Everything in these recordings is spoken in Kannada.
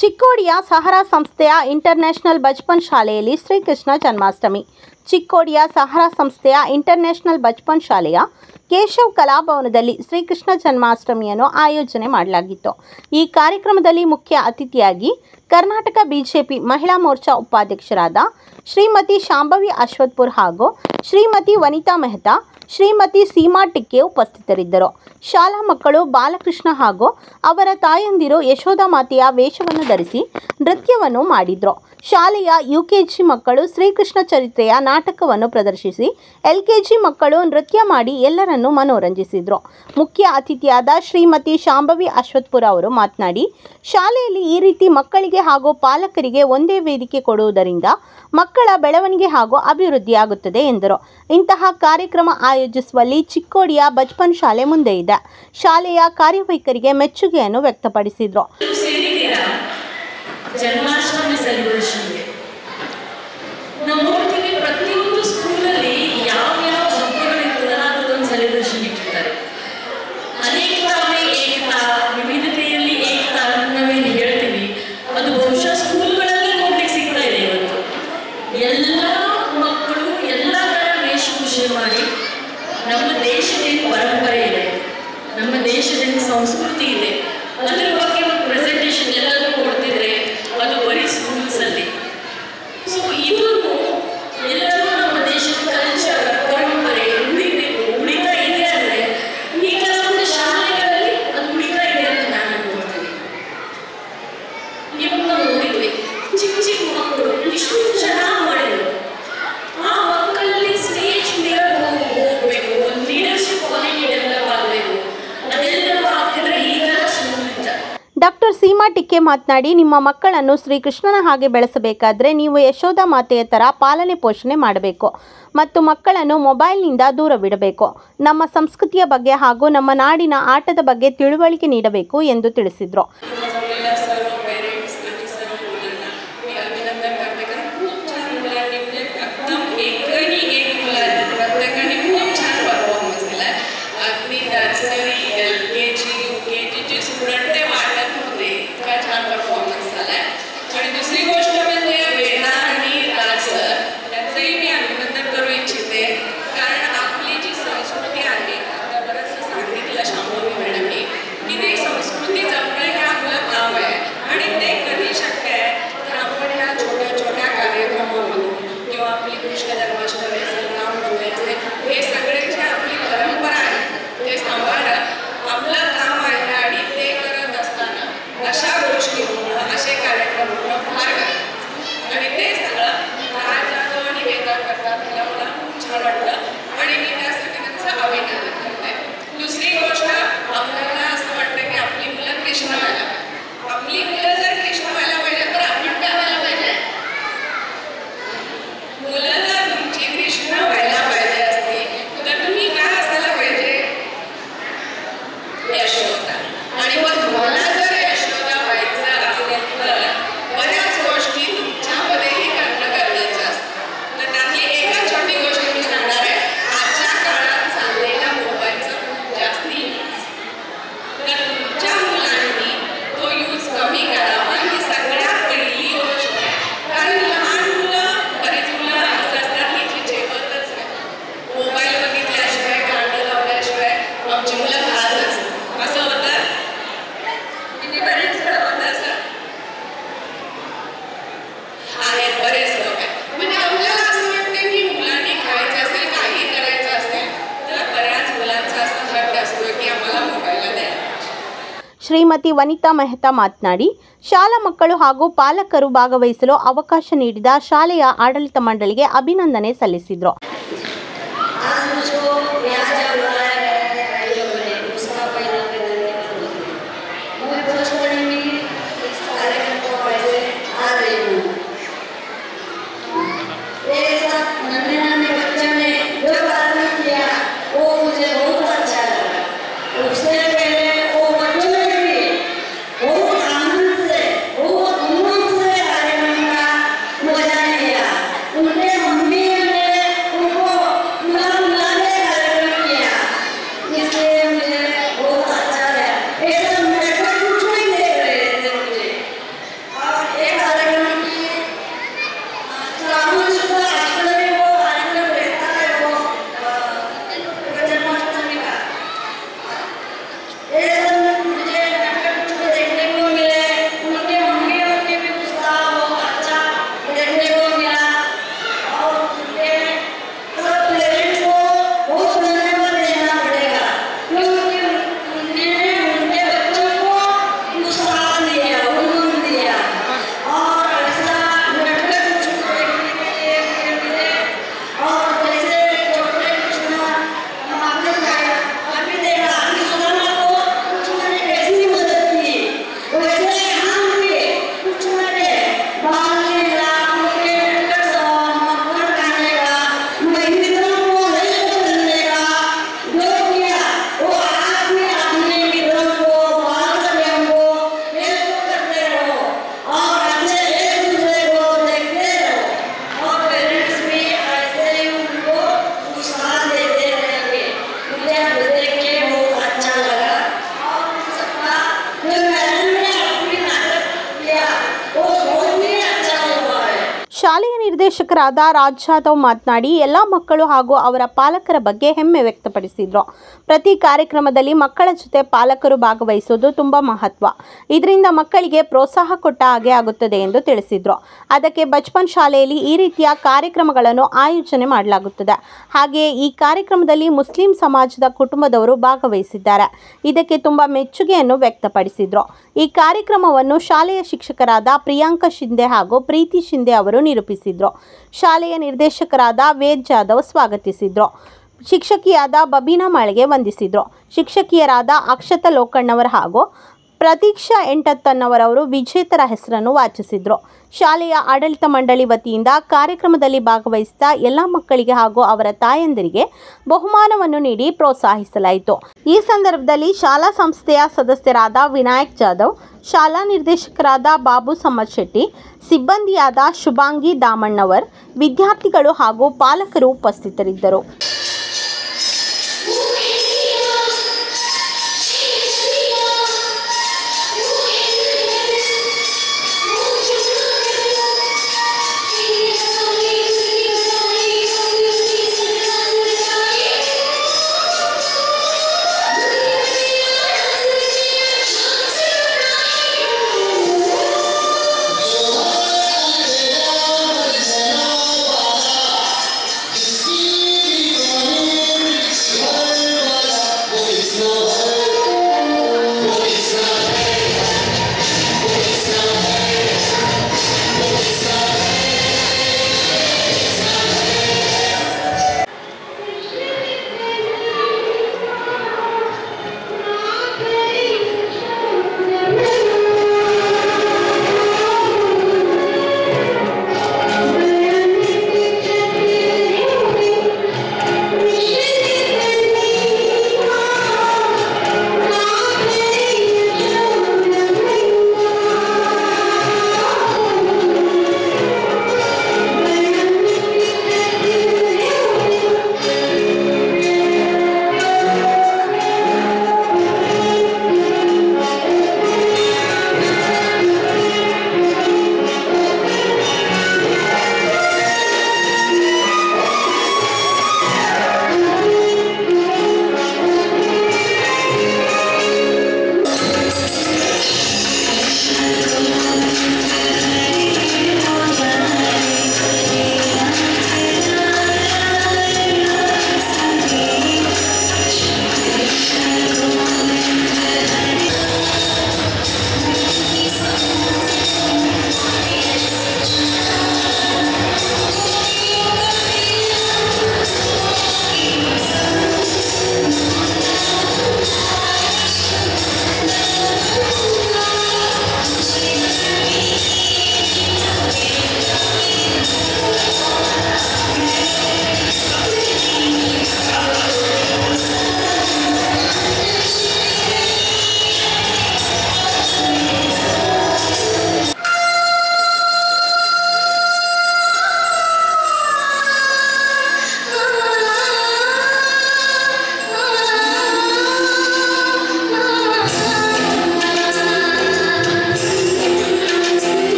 ಚಿಕ್ಕೋಡಿಯ ಸಹರಾ ಸಂಸ್ಥೆಯ ಇಂಟರ್ನ್ಯಾಷನಲ್ ಬಚ್ಪನ್ ಶಾಲೆಯಲ್ಲಿ ಶ್ರೀಕೃಷ್ಣ ಜನ್ಮಾಷ್ಟಮಿ. ಚಿಕ್ಕೋಡಿಯ ಸಹರಾ ಸಂಸ್ಥೆಯ ಇಂಟರ್ನ್ಯಾಷನಲ್ ಬಚ್ಪನ್ ಶಾಲೆಯ ಕೇಶವ್ ಕಲಾಭವನದಲ್ಲಿ ಶ್ರೀಕೃಷ್ಣ ಜನ್ಮಾಷ್ಟಮಿಯನ್ನು ಆಯೋಜನೆ ಮಾಡಲಾಗಿತ್ತು. ಈ ಕಾರ್ಯಕ್ರಮದಲ್ಲಿ ಮುಖ್ಯ ಅತಿಥಿಯಾಗಿ ಕರ್ನಾಟಕ ಬಿಜೆಪಿ ಮಹಿಳಾ ಮೋರ್ಚಾ ಉಪಾಧ್ಯಕ್ಷರಾದ ಶ್ರೀಮತಿ ಶಾಂಭವಿ ಅಶ್ವತ್ಪುರ್ ಹಾಗೂ ಶ್ರೀಮತಿ ವನಿತಾ ಮೆಹ್ತಾ, ಶ್ರೀಮತಿ ಸೀಮಾ ಟಿಕ್ಕೆ ಉಪಸ್ಥಿತರಿದ್ದರು. ಶಾಲಾ ಮಕ್ಕಳು ಬಾಲಕೃಷ್ಣ ಹಾಗೂ ಅವರ ತಾಯಂದಿರು ಯಶೋಧ ಮಾತೆಯ ವೇಷವನ್ನು ಧರಿಸಿ ನೃತ್ಯವನ್ನು ಮಾಡಿದರು. ಶಾಲೆಯ ಯುಕೆಜಿ ಮಕ್ಕಳು ಶ್ರೀಕೃಷ್ಣ ಚರಿತ್ರೆಯ ನಾಟಕವನ್ನು ಪ್ರದರ್ಶಿಸಿ ಎಲ್ಕೆಜಿ ಮಕ್ಕಳು ನೃತ್ಯ ಮಾಡಿ ಎಲ್ಲರನ್ನೂ ಮನೋರಂಜಿಸಿದರು. ಮುಖ್ಯ ಅತಿಥಿಯಾದ ಶ್ರೀಮತಿ ಶಾಂಭವಿ ಅಶ್ವತ್ಪುರ ಅವರು ಮಾತನಾಡಿ, ಶಾಲೆಯಲ್ಲಿ ಈ ರೀತಿ ಮಕ್ಕಳಿಗೆ ಹಾಗೂ ಪಾಲಕರಿಗೆ ಒಂದೇ ವೇದಿಕೆ ಕೊಡುವುದರಿಂದ ಮಕ್ಕಳ ಬೆಳವಣಿಗೆ ಹಾಗೂ ಅಭಿವೃದ್ಧಿಯಾಗುತ್ತದೆ ಎಂದರು. ಇಂತಹ ಕಾರ್ಯಕ್ರಮ ಆಯೋಜಿಸುವಲ್ಲಿ ಚಿಕ್ಕೋಡಿಯ ಬಚ್ಪನ್ ಶಾಲೆ ಮುಂದೆ ಇದೆ. ಶಾಲೆಯ ಕಾರ್ಯವೈಖರಿಗೆ ಮೆಚ್ಚುಗೆಯನ್ನು ವ್ಯಕ್ತಪಡಿಸಿದರು. ಜನ್ಮಾಷ್ಟಮಿ ಸೆಲೆಬ್ರೇಷನ್ಗೆ ನಾವು ನೋಡ್ತೀವಿ, ಪ್ರತಿಯೊಂದು ಸ್ಕೂಲಲ್ಲಿ ಯಾವ ಹಬ್ಬಗಳಿರ್ತದಲ್ಲ ಅದರದೊಂದು ಸೆಲೆಬ್ರೇಷನ್ ಇಟ್ಟಿರ್ತಾರೆ. ಅನೇಕತಾವೇ ಏಕತಾ, ವಿವಿಧತೆಯಲ್ಲಿ ಏಕತಾ ನಾವೇನು ಹೇಳ್ತೀವಿ, ಅದು ಬಹುಶಃ ಸ್ಕೂಲ್ಗಳಲ್ಲಿ ನೋಡ್ಲಿಕ್ಕೆ ಸಿಗ್ತಾ ಇದೆ. ಇವತ್ತು ಎಲ್ಲ ಮಕ್ಕಳು ಎಲ್ಲ ಥರ ವೇಷಭೂಷೆ ಮಾಡಿ ನಮ್ಮ ದೇಶದೇನು ಪರಂಪರೆ ಇದೆ, ನಮ್ಮ ದೇಶದೇನು ಸಂಸ್ಕೃತಿ ಇದೆ, ಅದರ ಬಗ್ಗೆ ಒಂದು ಪ್ರೆಸೆಂಟೇಷನ್ ಎಲ್ಲರೂ ಕೊಡ್ತಿದ್ರೆ ಅದು ಬರೀ ಸ್ಕೂಲ್ಸಲ್ಲಿ. ಸೊ ಇದನ್ನು ಎಲ್ಲರೂ ನಮ್ಮ ದೇಶದ ಕಲ್ಚರ್ ಪರಂಪರೆ ಉಳಿತಾ ಇದೆ ಅಂದರೆ ಈ ಕೆಲವೊಂದು ಶಾಲೆಗಳಲ್ಲಿ ಅದು ಉಳಿತಾ ಇದೆ ಅಂತ ನಾನು ಅನ್ಕೊಳ್ತೀನಿ. ಇವಾಗ ನಾವು ನೋಡಿದ್ವಿ, ಚಿಕ್ಕ ಚಿಕ್ಕ ಮಕ್ಕಳು ಇಷ್ಟು ಚೆನ್ನಾಗಿ ಮಾಡಿದ್ರು. ಆ ಮಕ್ಕಳಲ್ಲಿ ಸ್ಟೇಜ್ ಫಿಯರ್ ಹೋಗಬೇಕು, ಒಂದು ಲೀಡರ್ಶಿಪ್ ಕ್ವಾಲಿಟಿ ಡೆವಲಪ್ ಆಗಬೇಕು. ಅದೆಲ್ಲವೂ ಆಗ್ತಿದ್ರೆ ಈ ಥರ ಸ್ಕೂಲ್ ಇತ್ತು. ಡಾಕ್ಟರ್ ಸೀಮಾ ಟಿಕ್ಕೆ ಮಾತನಾಡಿ, ನಿಮ್ಮ ಮಕ್ಕಳನ್ನು ಶ್ರೀಕೃಷ್ಣನ ಹಾಗೆ ಬೆಳೆಸಬೇಕಾದ್ರೆ ನೀವು ಯಶೋಧ ಮಾತೆಯ ಥರ ಪಾಲನೆ ಪೋಷಣೆ ಮಾಡಬೇಕು ಮತ್ತು ಮಕ್ಕಳನ್ನು ಮೊಬೈಲ್ನಿಂದ ದೂರವಿಡಬೇಕು. ನಮ್ಮ ಸಂಸ್ಕೃತಿಯ ಬಗ್ಗೆ ಹಾಗೂ ನಮ್ಮ ನಾಡಿನ ಆಟದ ಬಗ್ಗೆ ತಿಳುವಳಿಕೆ ನೀಡಬೇಕು ಎಂದು ತಿಳಿಸಿದರು. आणि दुसरी गोष्ट म्हणजे वेदा आणि राज यांचंही मी अभिनंदन करू इच्छिते, कारण आपली जी संस्कृती आहे, आता बरंचसं सांगितलं शांभवी मॅडमनी की ती संस्कृती जपणं हे आपलं काम आहे. आणि ते कधी शक्य आहे तर आपण ह्या छोट्या छोट्या कार्यक्रमामधून किंवा आपली कृष्ण जन्माष्टमी असेल, रामनवमी असेल, हे सगळे जे आपली परंपरा आहे ते सांभाळणं आपलं काम आहे. आणि ते करत असताना अशा गोष्टी होणं, असे कार्यक्रम होणं फार गरजेचं आणि ते सगळं राज जाधव आणि वेदा करतात. त्याला मला खूप छान वाटलं आणि मी त्यासाठी त्यांचं अभिनंदन करते. दुसरी गोष्ट, आपल्याला असं वाटतं की आपली मुलं कृष्ण व्हायला पाहिजे. आपली मुलं जर कृष्ण व्हायला पाहिजे तर आपण काय व्हायला पाहिजे? मुलं जर तुमची कृष्ण व्हायला पाहिजे असते तर तुम्ही काय असायला पाहिजे? यशोदा. आणि मग तुम्हाला जर यशोदा व्हायचं असेल तर बऱ्याच गोष्टी तुमच्यामध्येही करणं गरजेचं असतं. तर त्यातली एका छोटी गोष्ट मी सांगणार आहे. आजच्या काळात चाललेला मोबाईलचा खूप जास्ती यूज, तर तुमच्या मुलांनी तो यूज कमी करावा. ही सगळ्यात पहिली गोष्ट आहे. कारण लहान मुलं, बरीच मुलं असं असतात की जी जेवतच नाही, मोबाईल बघितल्याशिवाय, गाणं लावल्याशिवाय आमची मुलं खात नसतात. असं होतं, किती बरेच जण होतं असं आहेत, बरेच लोक आहेत. म्हणजे आपल्याला असं वाटतं की मुलांनी खायचं असेल, काही करायचं असेल तर बऱ्याच मुलांचा असा हट्ट असतो की आम्हाला मोबाईलला द्या. ಶ್ರೀಮತಿ ವನಿತಾ ಮೆಹ್ತಾ ಮಾತನಾಡಿ, ಶಾಲಾ ಮಕ್ಕಳು ಹಾಗೂ ಪಾಲಕರು ಭಾಗವಹಿಸಲು ಅವಕಾಶ ನೀಡಿದ ಶಾಲೆಯ ಆಡಳಿತ ಮಂಡಳಿಗೆ ಅಭಿನಂದನೆ ಸಲ್ಲಿಸಿದರು. उनके मम्मी ने ಶಾಲೆಯ ನಿರ್ದೇಶಕರಾದ ರಾಜ್ ಜಾಧವ್ ಮಾತನಾಡಿ ಎಲ್ಲ ಮಕ್ಕಳು ಹಾಗೂ ಅವರ ಪಾಲಕರ ಬಗ್ಗೆ ಹೆಮ್ಮೆ ವ್ಯಕ್ತಪಡಿಸಿದರು. ಪ್ರತಿ ಕಾರ್ಯಕ್ರಮದಲ್ಲಿ ಮಕ್ಕಳ ಜೊತೆ ಪಾಲಕರು ಭಾಗವಹಿಸುವುದು ತುಂಬ ಮಹತ್ವ. ಇದರಿಂದ ಮಕ್ಕಳಿಗೆ ಪ್ರೋತ್ಸಾಹ ಕೊಟ್ಟ ಹಾಗೆ ಆಗುತ್ತದೆ ಎಂದು ತಿಳಿಸಿದರು. ಅದಕ್ಕೆ ಬಚ್ಪನ್ ಶಾಲೆಯಲ್ಲಿ ಈ ರೀತಿಯ ಕಾರ್ಯಕ್ರಮಗಳನ್ನು ಆಯೋಜನೆ ಮಾಡಲಾಗುತ್ತದೆ. ಹಾಗೆಯೇ ಈ ಕಾರ್ಯಕ್ರಮದಲ್ಲಿ ಮುಸ್ಲಿಂ ಸಮಾಜದ ಕುಟುಂಬದವರು ಭಾಗವಹಿಸಿದ್ದಾರೆ. ಇದಕ್ಕೆ ತುಂಬ ಮೆಚ್ಚುಗೆಯನ್ನು ವ್ಯಕ್ತಪಡಿಸಿದರು. ಈ ಕಾರ್ಯಕ್ರಮವನ್ನು ಶಾಲೆಯ ಶಿಕ್ಷಕರಾದ ಪ್ರಿಯಾಂಕ ಶಿಂದೆ ಹಾಗೂ ಪ್ರೀತಿ ಶಿಂದೆ ಅವರು ನಿರೂಪಿಸಿದರು. ಶಾಲೆಯ ನಿರ್ದೇಶಕರಾದ ವೇದ್ ಜಾಧವ್ ಸ್ವಾಗತಿಸಿದರು. ಶಿಕ್ಷಕಿಯಾದ ಬಬೀನಾ ಮಾಳಿಗೆ ವಂದಿಸಿದರು. ಶಿಕ್ಷಕಿಯರಾದ ಅಕ್ಷತಾ ಲೋಕಣ್ಣವರ್ ಹಾಗೂ ಪ್ರತೀಕ್ಷಾ ಎಂಟತ್ತನ್ನವರವರು ವಿಜೇತರ ಹೆಸರನ್ನು ವಾಚಿಸಿದರು. ಶಾಲೆಯ ಆಡಳಿತ ಮಂಡಳಿ ವತಿಯಿಂದ ಕಾರ್ಯಕ್ರಮದಲ್ಲಿ ಭಾಗವಹಿಸಿದ ಎಲ್ಲ ಮಕ್ಕಳಿಗೆ ಹಾಗೂ ಅವರ ತಾಯಂದಿರಿಗೆ ಬಹುಮಾನವನ್ನು ನೀಡಿ ಪ್ರೋತ್ಸಾಹಿಸಲಾಯಿತು. ಈ ಸಂದರ್ಭದಲ್ಲಿ ಶಾಲಾ ಸಂಸ್ಥೆಯ ಸದಸ್ಯರಾದ ವಿನಾಯಕ್ ಜಾಧವ್, ಶಾಲಾ ನಿರ್ದೇಶಕರಾದ ಬಾಬು ಸಮ್ಮತ್ ಶೆಟ್ಟಿ, ಸಿಬ್ಬಂದಿಯಾದ ಶುಭಾಂಗಿ ದಾಮಣ್ಣವರ್, ವಿದ್ಯಾರ್ಥಿಗಳು ಹಾಗೂ ಪಾಲಕರು ಉಪಸ್ಥಿತರಿದ್ದರು.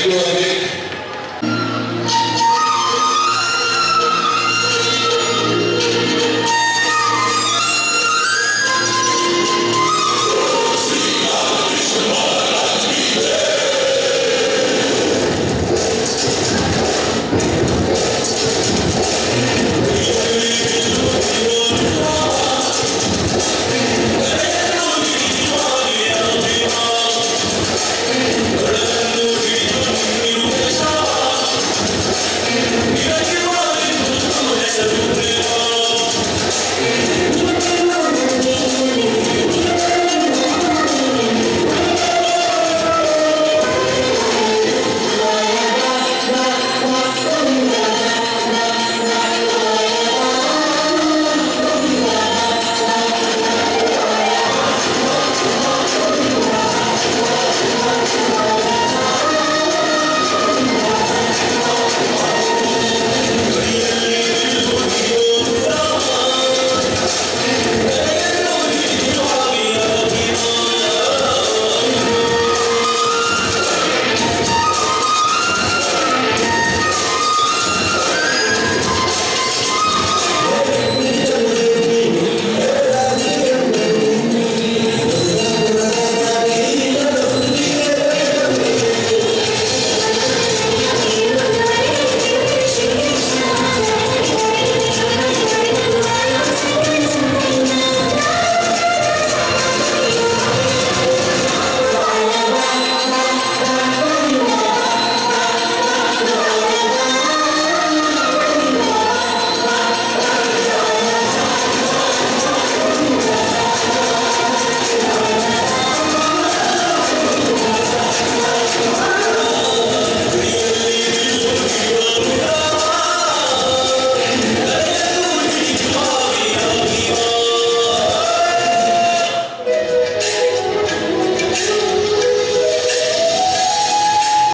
सचिवांनी